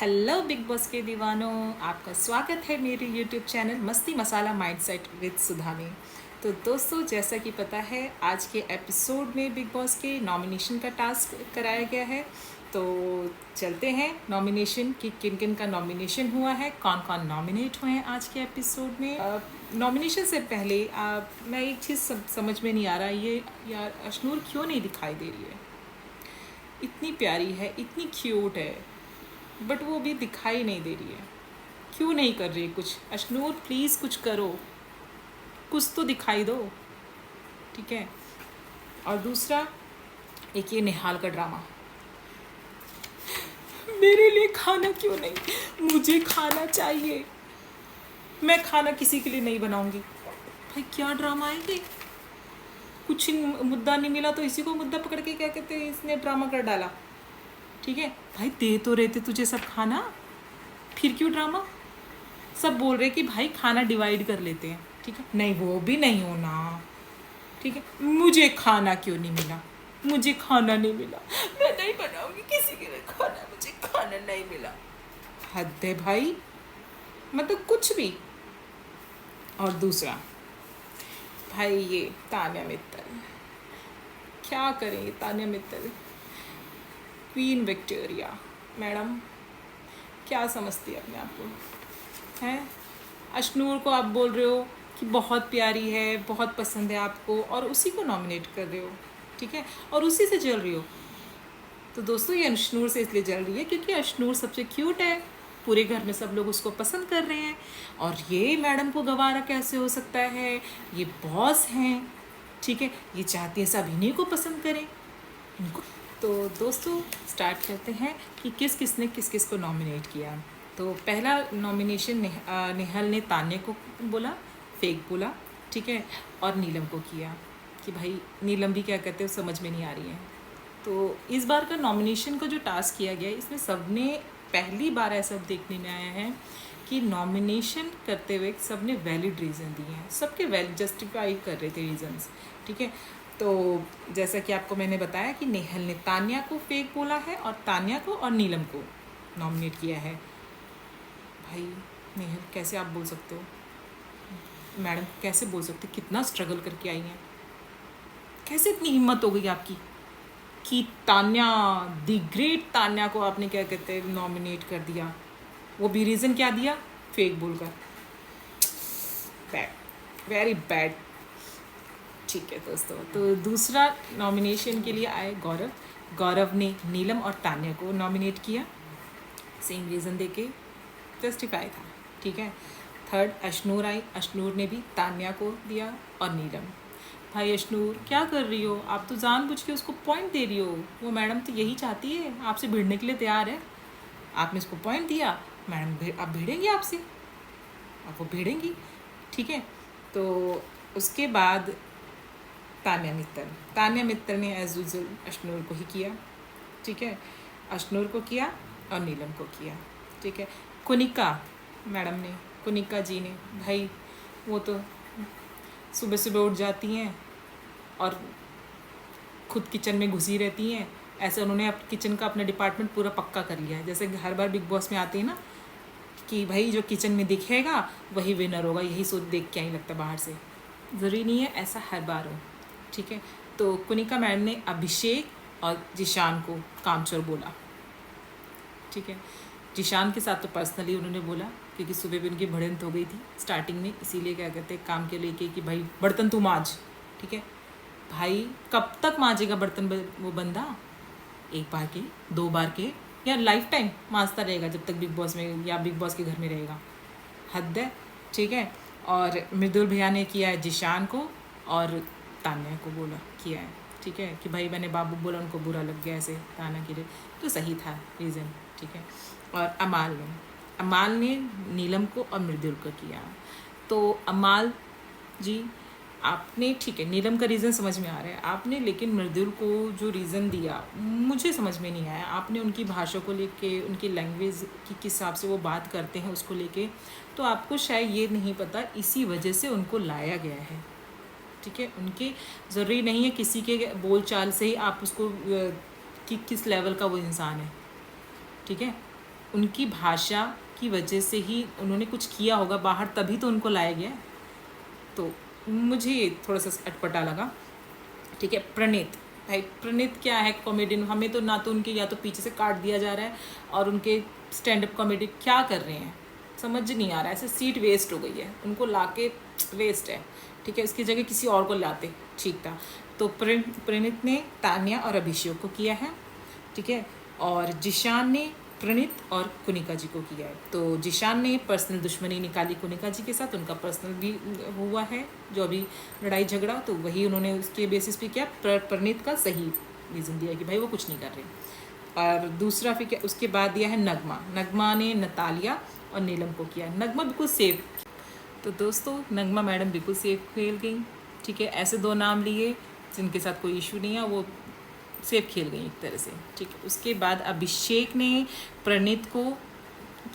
Hello big boss के दीवानों, आपका स्वागत है मेरे यूट्यूब चैनल मस्ती मसाला माइंडसेट विद सुधा में। तो दोस्तों, जैसा कि पता है आज के एपिसोड में बिग बॉस के नॉमिनेशन का टास्क कराया गया है। तो चलते हैं नॉमिनेशन कि किन किन का नॉमिनेशन हुआ है, कौन कौन नॉमिनेट हुए हैं आज के एपिसोड में। नॉमिनेशन से पहले मैं एक चीज़ समझ में नहीं आ रहा, ये यार अशनूर क्यों नहीं दिखाई दे रही है। इतनी प्यारी है, इतनी क्यूट है, बट वो भी दिखाई नहीं दे रही है। क्यों नहीं कर रही कुछ? अशनूर प्लीज़ कुछ करो, कुछ तो दिखाई दो, ठीक है। और दूसरा, एक ये निहाल का ड्रामा, मेरे लिए खाना क्यों नहीं, मुझे खाना चाहिए, मैं खाना किसी के लिए नहीं बनाऊंगी। भाई क्या ड्रामा है ये? कुछ मुद्दा नहीं मिला तो इसी को मुद्दा पकड़ के क्या कहते हैं, इसने ड्रामा कर डाला। ठीक है भाई, दे तो रहे थे तुझे सब खाना, फिर क्यों ड्रामा? सब बोल रहे कि भाई खाना डिवाइड कर लेते हैं, ठीक है। नहीं, वो भी नहीं होना, ठीक है। मुझे खाना क्यों नहीं मिला, मुझे खाना नहीं मिला, मैं नहीं बनाऊंगी किसी के लिए खाना, मुझे खाना नहीं मिला। हद है भाई, मतलब कुछ भी। और दूसरा, भाई ये तान्या मित्तल, क्या करें ये Tanya Mittal, queen Victoria madam, क्या समझती है अपने आप को, हैं? अशनूर को आप बोल रहे हो कि बहुत प्यारी है, बहुत पसंद है आपको, और उसी को नॉमिनेट कर रहे हो, ठीक है, और उसी से जल रही हो। तो दोस्तों, ये अशनूर से इसलिए जल रही है क्योंकि अशनूर सबसे क्यूट है, पूरे घर में सब लोग उसको पसंद कर रहे हैं, और ये मैडम को गवारा कैसे हो सकता है? ये बॉस हैं, ठीक है, ये चाहती है सब इन्हीं को पसंद करें इनको। तो दोस्तों, स्टार्ट करते हैं कि किस किस को नॉमिनेट किया। तो पहला नॉमिनेशन नेहल ने तान्या को बोला, फेक बोला, ठीक है, और नीलम को किया कि भाई नीलम भी क्या कहते हैं समझ में नहीं आ रही है। तो इस बार का नॉमिनेशन का जो टास्क किया गया, इसमें सबने पहली बार ऐसा देखने में आया है कि नॉमिनेशन करते हुए सबने वैलिड रीज़न दिए हैं, सबके वैलिड जस्टिफाई कर रहे थे रीज़न्स, ठीक है। तो जैसा कि आपको मैंने बताया कि नेहल ने तान्या को फेक बोला है, और तान्या को और नीलम को नॉमिनेट किया है। भाई नेहल, कैसे आप बोल सकते हो? मैडम कैसे बोल सकते, कितना स्ट्रगल करके आई हैं, कैसे इतनी हिम्मत हो गई आपकी कि तान्या, दी ग्रेट तान्या को आपने क्या कहते हैं नॉमिनेट कर दिया, वो भी रीज़न क्या दिया? फेक बोलकर। Bad, very bad. ठीक है दोस्तों, तो दूसरा नॉमिनेशन के लिए आए गौरव। गौरव ने नीलम और तान्या को नॉमिनेट किया, सेम रीज़न देके जस्टिफाई था, ठीक है। थर्ड अशनूर आई, अशनूर ने भी तान्या को दिया और नीलम। भाई अशनूर क्या कर रही हो आप? तो जानबूझ के उसको पॉइंट दे रही हो, वो मैडम तो यही चाहती है, आपसे भिड़ने के लिए तैयार है, आपने उसको पॉइंट दिया, मैडम आप भिड़ेंगी आपसे, अब वो भिड़ेंगी, ठीक है। तो उसके बाद तान्या मित्तल ने एज यूजुअल अशनूर को ही किया, ठीक है, अशनूर को किया और नीलम को किया, ठीक है। कुनिका मैडम ने, कुनिका जी ने, भाई वो तो सुबह सुबह उठ जाती हैं और खुद किचन में घुसी रहती हैं, ऐसे उन्होंने अब किचन का अपना डिपार्टमेंट पूरा पक्का कर लिया है। जैसे हर बार बिग बॉस में आते हैं ना कि भाई जो किचन में दिखेगा वही विनर होगा, यही सोच देख के ही लगता बाहर से, ज़रूरी नहीं है ऐसा हर बार हो, ठीक है। तो कुनिका मैडम ने अभिषेक और जिशान को कामचोर बोला, ठीक है। जिशान के साथ तो पर्सनली उन्होंने बोला क्योंकि सुबह भी उनकी भिड़ंत हो गई थी स्टार्टिंग में, इसीलिए क्या कहते हैं काम के लेके कि भाई बर्तन तू मांज, ठीक है। भाई कब तक मांजेगा बर्तन वो बंदा? एक बार के, दो बार के, या लाइफ टाइम मांजता रहेगा जब तक बिग बॉस में या बिग बॉस के घर में रहेगा? हद है, ठीक है। और मृदुल भैया ने किया है जिशान को और तान्या को बोला किया है, ठीक है, कि भाई मैंने बाबू बोला, उनको बुरा लग गया ऐसे तान्या के लिए, तो सही था रीज़न, ठीक है। और अमाल ने नीलम को और मृदुल को किया। तो अमाल जी, आपने, ठीक है, नीलम का रीज़न समझ में आ रहा है आपने, लेकिन मृदुल को जो रीज़न दिया मुझे समझ में नहीं आया। आपने उनकी भाषा को लेके, उनकी लैंग्वेज की किस हिसाब से वो बात करते हैं उसको लेके, तो आपको शायद ये नहीं पता, इसी वजह से उनको लाया गया है, ठीक है। उनके ज़रूरी नहीं है किसी के बोल चाल से ही आप उसको कि किस लेवल का वो इंसान है, ठीक है। उनकी भाषा की वजह से ही उन्होंने कुछ किया होगा बाहर, तभी तो उनको लाया गया। तो मुझे ये थोड़ा सा अटपटा लगा। ठीक है, प्रणीत भाई, प्रणीत क्या है कॉमेडियन, हमें तो ना तो उनके या तो पीछे से काट दिया जा रहा है और उनके स्टैंड अप कॉमेडी क्या कर रहे हैं समझ नहीं आ रहा है। ऐसे सीट वेस्ट हो गई है, उनको लाके वेस्ट है। ठीक है, इसकी जगह किसी और को लाते ठीक था। तो प्रणीत ने तान्या और अभिषेक को किया है। ठीक है, और जिशान ने प्रणीत और कुनिका जी को किया है। तो जिशान ने पर्सनल दुश्मनी निकाली कुनिका जी के साथ, उनका पर्सनल भी हुआ है जो अभी लड़ाई झगड़ा, तो वही उन्होंने उसके बेसिस पे किया। प्रणीत का सही रीज़न दिया कि भाई वो कुछ नहीं कर रहे। और दूसरा फिर क्या, उसके बाद दिया है नगमा ने नतालिया और नीलम को किया। नगमा बिल्कुल सेफ। तो दोस्तों नगमा मैडम बिल्कुल सेफ खेल गई। ठीक है, ऐसे 2 नाम लिए जिनके साथ कोई इशू नहीं है, वो सेफ खेल गई एक तरह से। ठीक है, उसके बाद अभिषेक ने प्रणीत को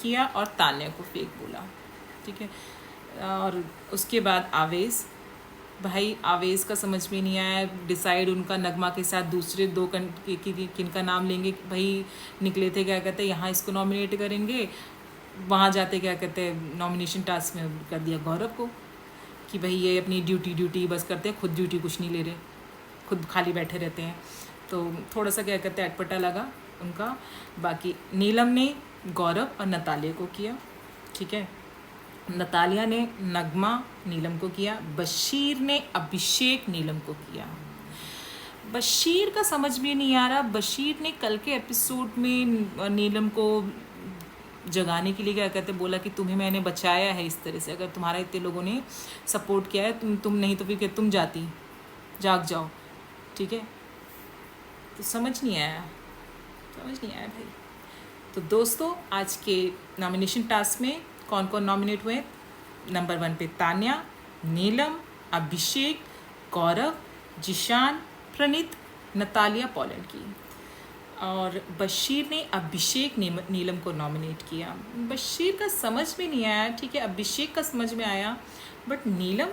किया और तान्या को फेक बोला। ठीक है, और उसके बाद आवेश, भाई आवेश का समझ में नहीं आया डिसाइड। उनका नगमा के साथ दूसरे 2 किन का नाम लेंगे। भाई निकले थे क्या कहते हैं यहाँ इसको नॉमिनेट करेंगे, वहाँ जाते क्या कहते हैं नॉमिनेशन टास्क में कर दिया गौरव को कि भाई ये अपनी ड्यूटी बस करते हैं, खुद ड्यूटी कुछ नहीं ले रहे, खुद खाली बैठे रहते हैं। तो थोड़ा सा क्या कहते हैं अटपटा लगा उनका। बाकी नीलम ने गौरव और नतालिया को किया। ठीक है, नतालिया ने नगमा नीलम को किया। बशीर ने अभिषेक नीलम को किया। बशीर का समझ में नहीं आ रहा। बशीर ने कल के एपिसोड में नीलम को जगाने के लिए क्या कहते बोला कि तुम्हें मैंने बचाया है इस तरह से, अगर तुम्हारा इतने लोगों ने सपोर्ट किया है, तुम नहीं तो फिर तुम जाती, जाग जाओ। ठीक है, तो समझ नहीं आया भाई। तो दोस्तों आज के नॉमिनेशन टास्क में कौन कौन नॉमिनेट हुए? नंबर 1 पे तान्या, नीलम, अभिषेक, गौरव, जिशान, प्रणीत, नतालिया पोलैंड की। और बशीर ने अभिषेक नीलम को नॉमिनेट किया। बशीर का समझ में नहीं आया। ठीक है, अभिषेक का समझ में आया, बट नीलम,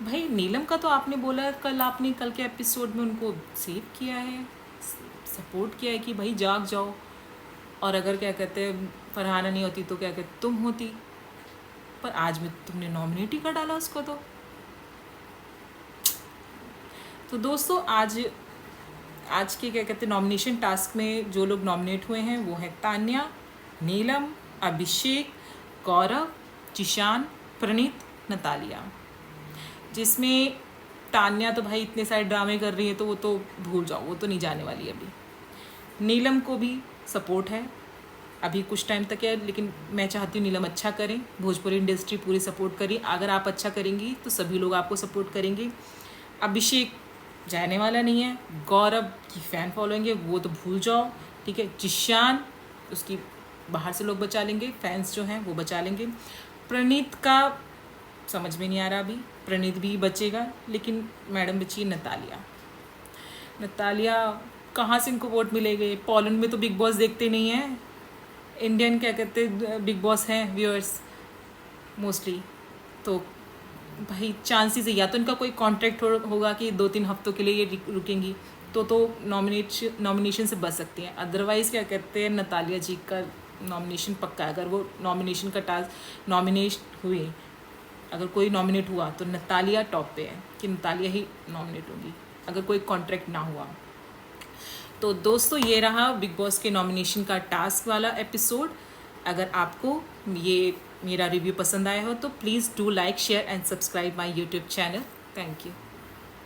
भाई नीलम का तो आपने बोला आपने कल के एपिसोड में उनको सेव किया है, सपोर्ट किया है कि भाई जाग जाओ, और अगर क्या कहते हैं फरहाना नहीं होती तो क्या कहते तुम होती, पर आज में तुमने नॉमिनेट ही कर डाला उसको। तो दोस्तों आज के क्या कहते हैं नॉमिनेशन टास्क में जो लोग नॉमिनेट हुए हैं वो है तान्या, नीलम, अभिषेक, गौरव, जिशान, प्रणीत, नतालिया। जिसमें तान्या तो भाई इतने सारे ड्रामे कर रही है तो वो तो भूल जाओ, वो तो नहीं जाने वाली अभी। नीलम को भी सपोर्ट है, अभी कुछ टाइम तक है, लेकिन मैं चाहती हूँ नीलम अच्छा करें, भोजपुरी इंडस्ट्री पूरी सपोर्ट करी। अगर आप अच्छा करेंगी तो सभी लोग आपको सपोर्ट करेंगे। अभिषेक जाने वाला नहीं है, गौरव की फ़ैन फॉलोइंग है, वो तो भूल जाओ। ठीक है, जिशान उसकी बाहर से लोग बचा लेंगे, फैंस जो हैं वो बचा लेंगे। प्रणीत का समझ में नहीं आ रहा अभी, प्रणीत भी बचेगा, लेकिन मैडम बची नतालिया कहाँ से इनको वोट मिलेंगे? पोलैंड में तो बिग बॉस देखते नहीं हैं, इंडियन क्या कहते बिग बॉस हैं व्यूअर्स मोस्टली। तो भाई चांसेस है या तो इनका कोई कॉन्ट्रैक्ट होगा कि 2-3 हफ्तों के लिए ये रुकेंगी, तो नॉमिनेशन से बच सकती हैं। अदरवाइज़ क्या कहते हैं नतालिया जी का नॉमिनेशन पक्का है। अगर वो नॉमिनेशन का टास्क नॉमिनेट हुए, अगर कोई नॉमिनेट हुआ तो नतालिया टॉप पे है कि नतालिया ही नॉमिनेट होगी अगर कोई कॉन्ट्रैक्ट ना हुआ। तो दोस्तों ये रहा बिग बॉस के नॉमिनेशन का टास्क वाला एपिसोड। अगर आपको ये मेरा रिव्यू पसंद आया हो तो please do like, share and subscribe my YouTube channel. Thank you.